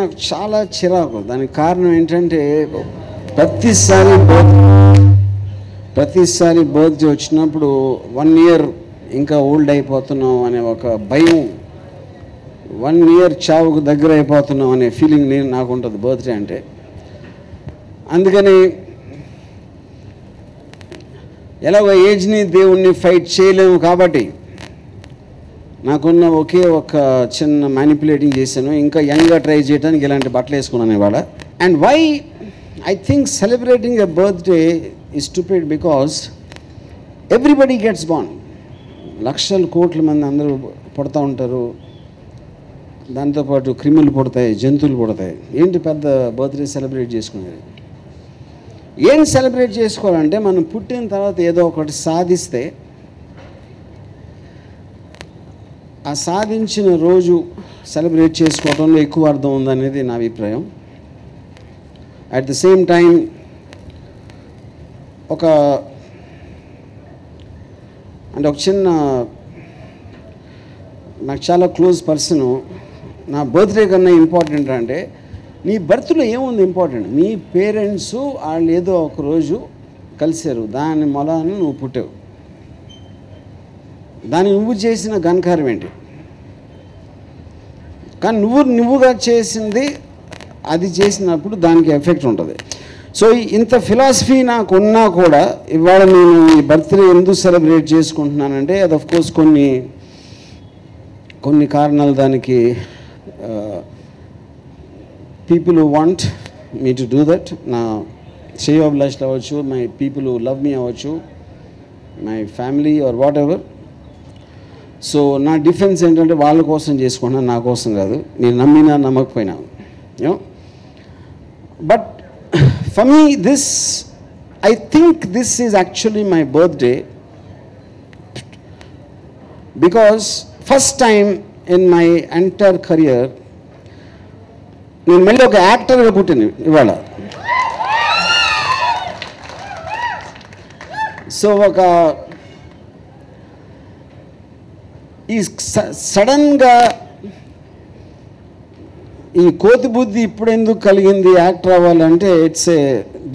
నాకు చాలా చిరాకు. దానికి కారణం ఏంటంటే ప్రతిసారి బర్త్డే వచ్చినప్పుడు 1 ఇయర్ ఇంకా ఓల్డ్ అయిపోతున్నాం అనే ఒక భయం, 1 ఇయర్ చావుకు దగ్గర అయిపోతున్నాం అనే ఫీలింగ్ నాకు ఉంటుంది బర్త్డే అంటే. అందుకని ఎలాగో ఏజ్ని దేవుణ్ణి ఫైట్ చేయలేము కాబట్టి నాకున్న ఒకే ఒక చిన్న మ్యానిపులేటింగ్ చేశాను. ఇంకా యంగ్గా ట్రై చేయడానికి ఇలాంటి బట్టలు వేసుకున్నాను ఇవాళ. And why I think celebrating a birthday is stupid because everybody gets born. లక్షల కోట్ల మంది అందరూ పుడతా ఉంటారు. దాంతోపాటు క్రిములు పుడతాయి, జంతువులు పుడతాయి. ఏంటి పెద్ద బర్త్డే సెలబ్రేట్ చేసుకునేది? ఏం సెలబ్రేట్ చేసుకోవాలంటే మనం పుట్టిన తర్వాత ఏదో ఒకటి సాధిస్తే ఆ సాధించిన రోజు సెలబ్రేట్ చేసుకోవడంలో ఎక్కువ అర్థం ఉందనేది నా అభిప్రాయం. అట్ ద సేమ్ టైం ఒక చిన్న నాకు చాలా క్లోజ్ పర్సను నా బర్త్డే కన్నా ఇంపార్టెంట్ అంటే, నీ బర్త్లో ఏముంది ఇంపార్టెంట్? మీ పేరెంట్స్ వాళ్ళు ఏదో ఒక రోజు కలిశారు, దాని మొలాన నువ్వు పుట్టావు. దాన్ని నువ్వు చేసిన ఘనకార్యం ఏంటి? కానీ నువ్వుగా చేసింది అది చేసినప్పుడు దానికి ఎఫెక్ట్ ఉంటుంది. సో ఇంత ఫిలాసఫీ నాకు ఉన్నా కూడా ఇవాళ నేను ఈ బర్త్డే ఎందుకు సెలబ్రేట్ చేసుకుంటున్నానంటే, అది ఆఫ్ కోర్స్ కొన్ని కారణాలు దానికి. People who want me to do that, నా శ్రేయోభిలాషులు అవ్వచ్చు, my people who love me అవ్వచ్చు, my family or whatever. So నా డిఫెన్స్ ఏంటంటే వాళ్ళ కోసం చేసుకుంటున్నాను, నా కోసం కాదు. మీరు నమ్మినా నమ్మకపోయినా. But for me I think this is actually my birthday because first time in my entire career నేను మళ్ళీ ఒక యాక్టర్గా పుట్టింది ఇవాళ. సో ఈ సడన్గా ఈ కోతి బుద్ధి ఇప్పుడు ఎందుకు కలిగింది యాక్టర్ అవ్వాలంటే, it's a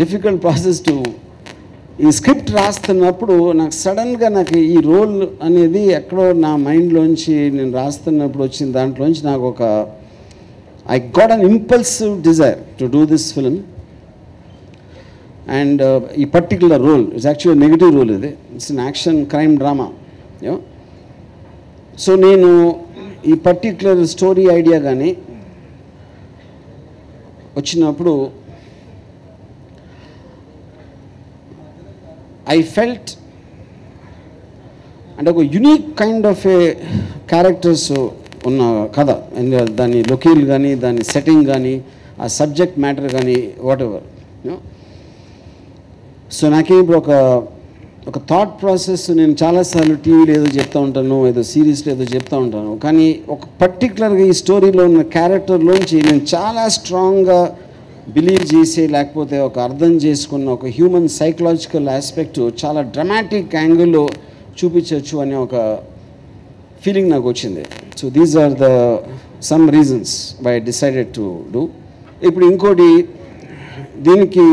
difficult process to. ఈ స్క్రిప్ట్ రాస్తున్నప్పుడు నాకు సడన్గా నాకు ఈ రోల్ అనేది ఎక్కడో నా మైండ్లోంచి నేను రాస్తున్నప్పుడు వచ్చిన దాంట్లోంచి నాకు ఒక I got an impulsive desire to do this film, and a particular role, it's actually a negative role, it's an action crime drama. So nenu ee particular story idea gaani vachinappudu I felt and a unique kind of a characters ఉన్న కథ, దాని locale కానీ, దాని setting కానీ, ఆ subject matter కానీ, what ever. So నాకేం ఇప్పుడు ఒక థాట్ ప్రాసెస్, నేను చాలాసార్లు టీవీలో ఏదో చెప్తూ ఉంటాను, ఏదో సిరీస్లో ఏదో చెప్తూ ఉంటాను, కానీ ఒక పర్టికులర్గా ఈ స్టోరీలో ఉన్న క్యారెక్టర్లోంచి నేను చాలా స్ట్రాంగ్గా బిలీవ్ చేసే, లేకపోతే ఒక అర్థం చేసుకున్న ఒక హ్యూమన్ సైకలాజికల్ ఆస్పెక్ట్ చాలా డ్రమాటిక్ యాంగిల్లో చూపించవచ్చు అనే ఒక ఫీలింగ్ నాకు వచ్చింది. So these are the some reasons why I decided to do. ఇప్పుడు ఇంకోటి, దీనికి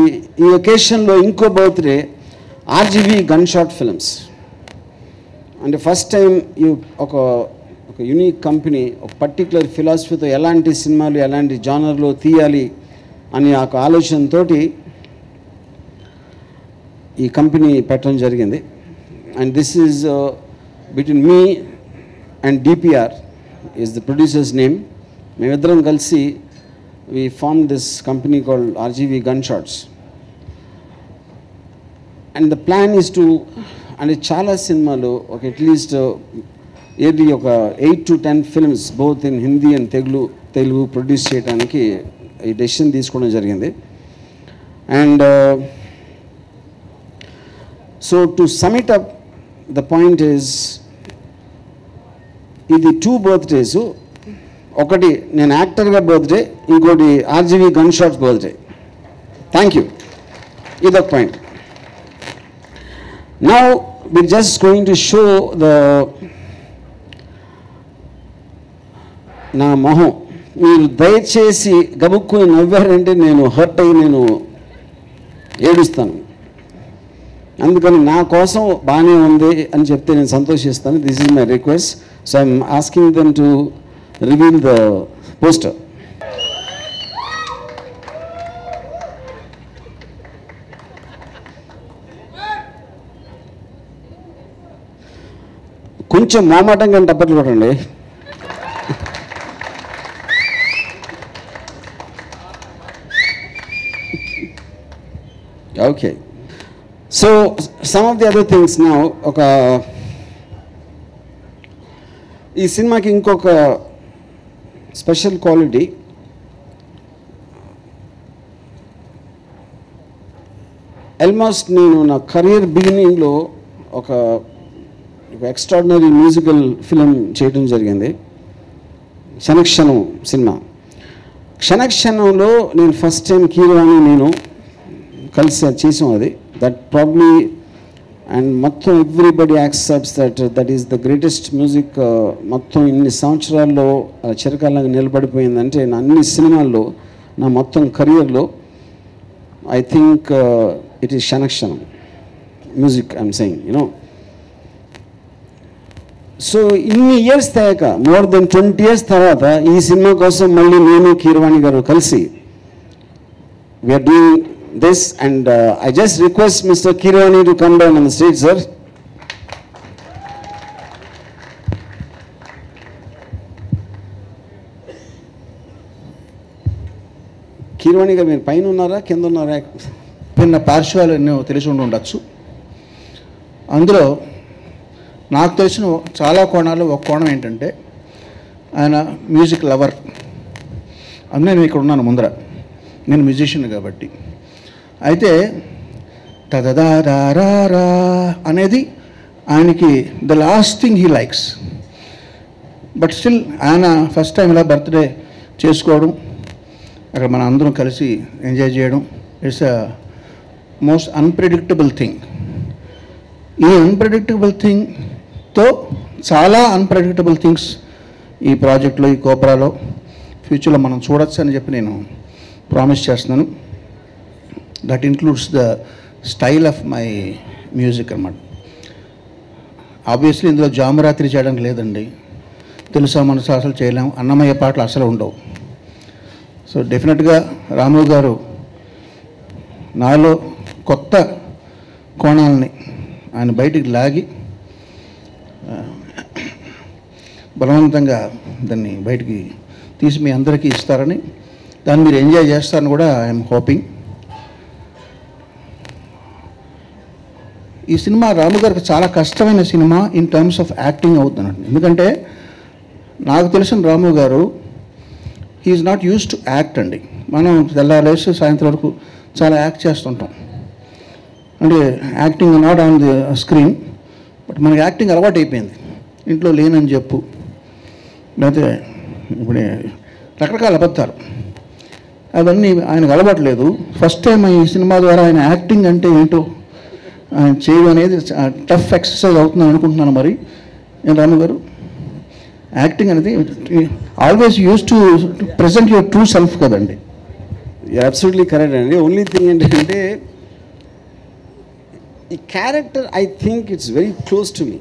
ఈ ఒకేషన్లో ఇంకో birthday RGV gun shot films. అంటే ఫస్ట్ టైం ఒక యూనిక్ కంపెనీ ఒక పర్టికులర్ ఫిలాసఫీతో ఎలాంటి సినిమాలు ఎలాంటి జానర్లో తీయాలి అనే ఒక ఆలోచనతో ఈ కంపెనీ పెట్టడం జరిగింది. And this is between me and DPR is the producer's name. మేమిద్దరం కలిసి we formed this company called RGV Gunshots, and the plan is to, and చాలా సినిమాలు ఒక అట్లీస్ట్ ఇయర్లీ ఒక 8 to 10 films both in Hindi and Telugu produce చేయడానికి ఈ decision తీసుకోవడం జరిగింది. And so to sum it up, the point is ఇది 2 birthdays. ఒకటి నేను యాక్టర్గా బర్త్డే, ఇంకోటి RGV gun shots birthday. Thank you. ఇదొక point. Now we're just going to show నా మొహం మీరు దయచేసి గబుక్కుని నవ్వారంటే నేను హర్ట్ అయ్యి నేను ఏడుస్తాను. అందుకని నా కోసం బాగానే ఉంది అని చెప్తే నేను సంతోషిస్తాను. This is my request. So I'm asking them to reveal the poster. కొంచెం మోమాటంగా టప్పట్లు కొట్టండి. Okay, so some of the other things now. ఈ సినిమాకి ఇంకొక స్పెషల్ క్వాలిటీ, ఆల్మోస్ట్ నేను నా కెరీర్ బిగినింగ్లో ఒక ఎక్స్ట్రాడినరీ మ్యూజికల్ ఫిలిం చేయడం జరిగింది, క్షణక్షణం సినిమా. క్షణక్షణంలో నేను ఫస్ట్ టైం కీరవాణి నేను కలిసి చేసాం. అది దట్ ప్రాబ్లీ అండ్ మొత్తం everybody accepts that is the greatest music. మొత్తం ఇన్ని సంవత్సరాల్లో చిరకాలంగా నిలబడిపోయిందంటే నా అన్ని సినిమాల్లో, నా మొత్తం కెరియర్లో I think it is Kshana Kshanam music I'm saying, you know. So ఇన్ని ఇయర్స్ దాక, మోర్ దెన్ 20 years తర్వాత ఈ సినిమా కోసం మళ్ళీ నేను కీరవాణి గారు కలిసి we're doing this. And I just request mister Keeravani to come down on the stage, sir. Keeravani garu మీరు పైన ఉన్నారా కింద ఉన్నారా? భిన్న పార్శ్వాలు ఎన్నో తెలిసి ఉండొచ్చు. అందులో నాకు తెలిసిన చాలా కోణాలు ఒక కోణం ఏంటంటే ఆయన మ్యూజిక్ లవర్. అందులో నేను ఇక్కడ ఉన్నాను ముందర, నేను మ్యూజిషియన్ కాబట్టి. అయితే తదదారా అనేది ఆయనకి the last thing he likes. But still ఆయన ఫస్ట్ టైం ఇలా బర్త్డే చేసుకోవడం, అక్కడ మనం అందరం కలిసి ఎంజాయ్ చేయడం, it's a most unpredictable thing. ఈ అన్ప్రెడిక్టబుల్ థింగ్తో చాలా అన్ప్రెడిక్టబుల్ థింగ్స్ ఈ ప్రాజెక్ట్లో, ఈ కోపరాలో ఫ్యూచర్లో మనం చూడొచ్చు అని చెప్పి నేను ప్రామిస్ చేస్తున్నాను. That includes the style of my music అన్నమాట. ఆబ్వియస్లీ ఇందులో జామరాత్రి చేయడానికి లేదండి, తెలుసా మనసు అసలు చేయలేము, అన్నమయ్య పాటలు అసలు ఉండవు. సో డెఫినెట్గా రాము గారు నాలో కొత్త కోణాలని ఆయన బయటికి లాగి బలవంతంగా దాన్ని బయటికి తీసి మీ అందరికీ ఇస్తారని, దాన్ని మీరు ఎంజాయ్ చేస్తారని కూడా ఐఎమ్ హోపింగ్. ఈ సినిమా రాము గారికి చాలా కష్టమైన cinema in terms of acting అవుతున్నాడు. ఎందుకంటే నాకు తెలిసిన Ramu garu he's not used to act అండి. మనం తెల్లారేసి సాయంత్రం వరకు చాలా యాక్ట్ చేస్తుంటాం, అంటే acting not on the screen. But మనకి యాక్టింగ్ అలవాటు అయిపోయింది, ఇంట్లో లేనని చెప్పు, లేకపోతే ఇప్పుడు రకరకాల అబద్ధాలు, అవన్నీ ఆయనకు అలవాట్లేదు. ఫస్ట్ టైం ఈ సినిమా ద్వారా ఆయన యాక్టింగ్ అంటే ఏంటో ఆయన చేయడం అనేది టఫ్ ఎక్సర్సైజ్ అవుతుందని అనుకుంటున్నాను. మరి రాము గారు యాక్టింగ్ అనేది always use to present your true self కదండి. అబ్సల్యూట్లీ కరెక్ట్ అండి. ఓన్లీ థింగ్ ఏంటంటే ఈ character I think it's very close to me.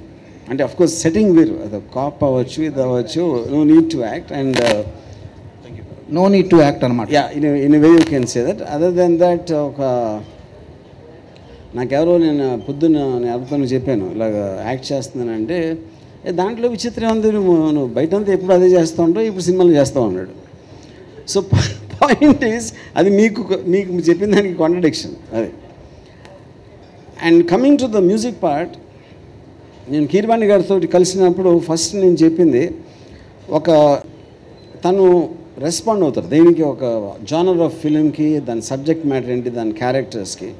అంటే అఫ్కోర్స్ సెట్టింగ్ వేరు, అది కాప్ అవ్వచ్చు, ఇది అవ్వచ్చు, no need to act and no need to act అనమాట. Yeah, in way you can say that. Other than that నాకెవరో నేను పొద్దున్న నేను ఎవరితో చెప్పాను ఇలాగ యాక్ట్ చేస్తున్నానంటే, దాంట్లో విచిత్రం ఉంది, నువ్వు బయటంతా ఎప్పుడు అదే చేస్తూ ఉంటావు, ఇప్పుడు సినిమాలు చేస్తావు అన్నాడు. సో పాయింట్ ఈజ్ అది మీకు చెప్పిన దానికి కాంట్రడిక్షన్ అది. And coming to the music part, నేను కీరవాణి గారితో కలిసినప్పుడు ఫస్ట్ నేను చెప్పింది, తను రెస్పాండ్ అవుతారు దేనికి, ఒక జానర్ ఆఫ్ ఫిలింకి, దాని సబ్జెక్ట్ మ్యాటర్ ఏంటి, దాని క్యారెక్టర్స్కి.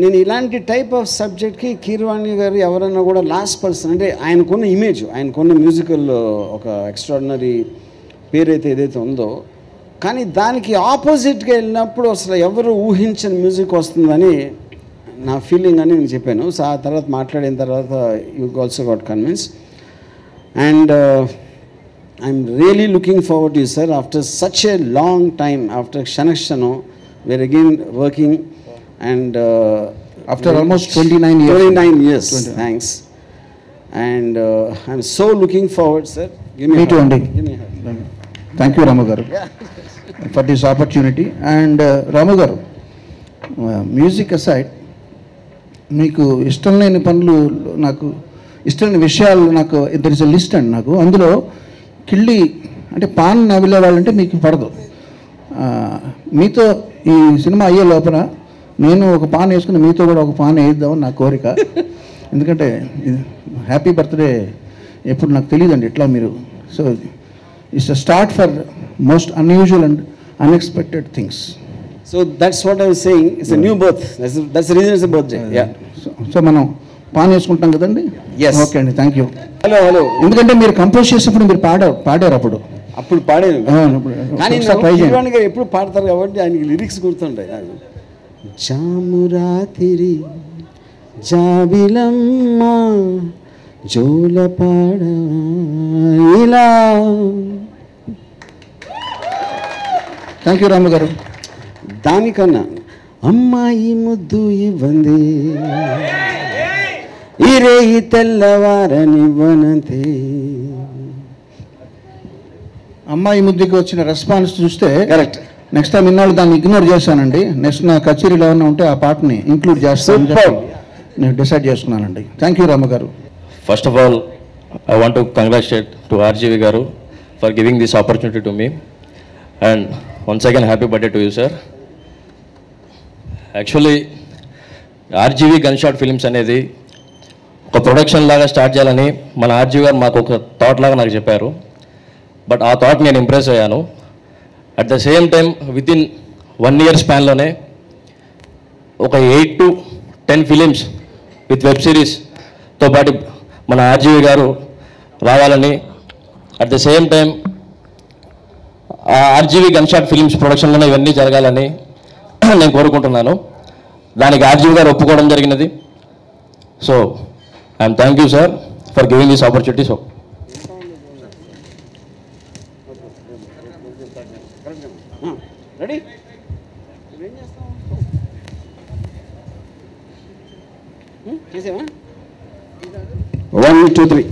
నేను ఇలాంటి టైప్ ఆఫ్ సబ్జెక్ట్కి కీరవాణి గారు ఎవరైనా కూడా లాస్ట్ పర్సన్, అంటే ఆయనకున్న ఇమేజ్, ఆయనకున్న మ్యూజికల్ ఒక ఎక్స్ట్రాడినరీ పేరైతే ఏదైతే ఉందో, కానీ దానికి ఆపోజిట్గా వెళ్ళినప్పుడు అసలు ఎవరు ఊహించని మ్యూజిక్ వస్తుందని నా ఫీలింగ్ అని నేను చెప్పాను. సో ఆ తర్వాత మాట్లాడిన తర్వాత you also got convince. And I'm really looking forward to you, sir. After such a long time, after Kshanakshano, we're again working, and After almost 29 years. 29 years, 29. thanks. And I'm so looking forward, sir. Give me Me a too, hug. Andy. Give me a hug. Thank you Ramu గారు for this opportunity. And Ramu గారు, music aside, మీకు ఇష్టం లేని పనులు, నాకు ఇష్టమైన విషయాలు, నాకు దర్ ఇస్ అ లిస్ట్ అండి. నాకు అందులో కిళ్ళి అంటే పాన్ నవిలే వాళ్ళంటే మీకు పడదు. మీతో ఈ సినిమా అయ్యే లోపల నేను ఒక పాన్ వేసుకుని మీతో కూడా ఒక పాన్ వేద్దామని నా కోరిక. ఎందుకంటే హ్యాపీ బర్త్డే ఎప్పుడు నాకు తెలియదండి ఎట్లా మీరు. So it's a start for most unusual and unexpected things. So that's what I was saying. It's a new birth. That's the reason it's a birthday. Yeah. So మనం పాన్ వేసుకుంటాం కదండి. Yes. Okay అండి, thank you. Hello. ఎందుకంటే మీరు compose చేసినప్పుడు మీరు పాడారు అప్పుడు. అప్పుడు పాడాను. కానీ ట్రై చేయండి. కిరణ్ గారు ఎప్పుడు పాడతారు కాబట్టి ఆయనకి లిరిక్స్ గుర్తుంటాయి నాకు. జామురాతిరి జాబిలమ్మ జోలపాడ ఇలా. థ్యాంక్ యూ రాము గారు. దానికన్నా అమ్మాయి ముద్దు ఇవ్వంది ఈ రేయి తెల్లవారనివ్వనంతే. అమ్మాయి ముద్దుకి వచ్చిన రెస్పాన్స్ చూస్తే కరెక్ట్. నెక్స్ట్ టైం ఇన్నాళ్ళు దాన్ని ఇగ్నోర్ చేశానండి. నెక్స్ట్ నా కచేరీలో ఏమైనా ఉంటే ఆ పాటని ఇంక్లూడ్ చేస్తాను నేను డిసైడ్ చేసుకున్నానండి. థ్యాంక్ యూ రాము గారు. First of all, I want to congratulate to RGV Garu for giving this opportunity to me, and once again happy birthday to you, sir. Actually, RGV Gunshot Films అనేది ఒక production లాగా start చేయాలని మన RGV గారు మాకు ఒక thought లాగా నాకు చెప్పారు. బట్ ఆ థాట్ నేను ఇంప్రెస్ అయ్యాను. At the same time within 1 year స్పాన్లోనే ఒక 8 to 10 ఫిలిమ్స్ విత్ వెబ్ సిరీస్తో పాటు మన RGV గారు రావాలని, at the same time RGV gunshot films ప్రొడక్షన్లోనే ఇవన్నీ జరగాలని నేను కోరుకుంటున్నాను. దానికి RGV గారు ఒప్పుకోవడం జరిగినది. So I'm thank you sir for giving this opportunity. So ready. 1, 2, 3.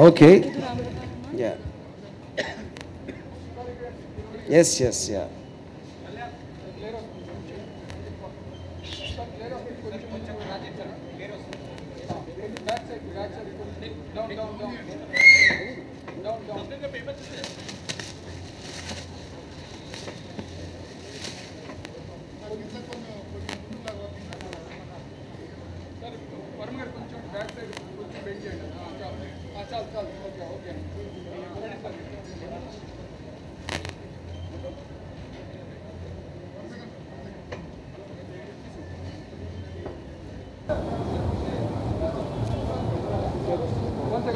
Okay. Yeah. Yes, yeah.